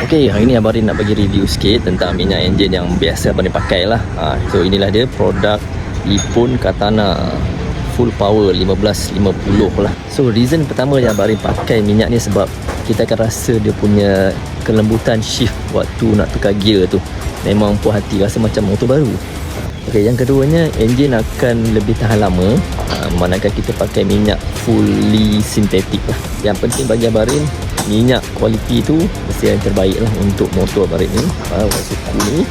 Okey, hari ni Abang Rin nak bagi review sikit tentang minyak enjin yang biasa Abang Rin pakai lah. So inilah dia produk Nippon Katana full power 1550 lah. So reason pertama yang Abang Rin pakai minyak ni sebab kita akan rasa dia punya kelembutan shift waktu nak tukar gear tu. Memang puas hati, rasa macam motor baru. Okey, yang keduanya enjin akan lebih tahan lama manakala kita pakai minyak fully sintetik lah. Yang penting bagi Abang Rin, minyak kualiti tu mesti yang terbaik lah untuk motor Abang Rin ni, Waisuku ni.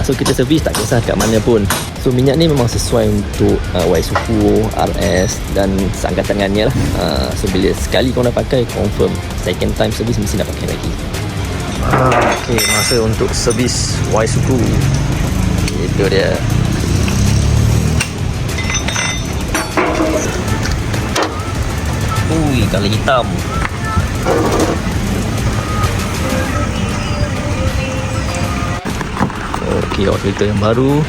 So kita servis tak kisah kat mana pun. So minyak ni memang sesuai untuk Waisuku, RS dan seangkatannya lah. So bila sekali kau dah pakai, confirm second time servis mesti nak pakai lagi. Okey, masa untuk servis Waisuku. Itu dia. Ui, kalau hitam. Okey, oil filter yang baru.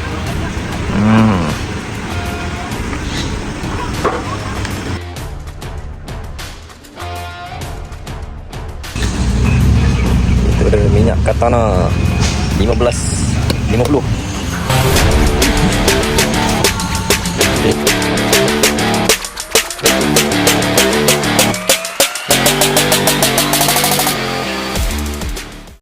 Itu ada minyak Katana 1550. Okay.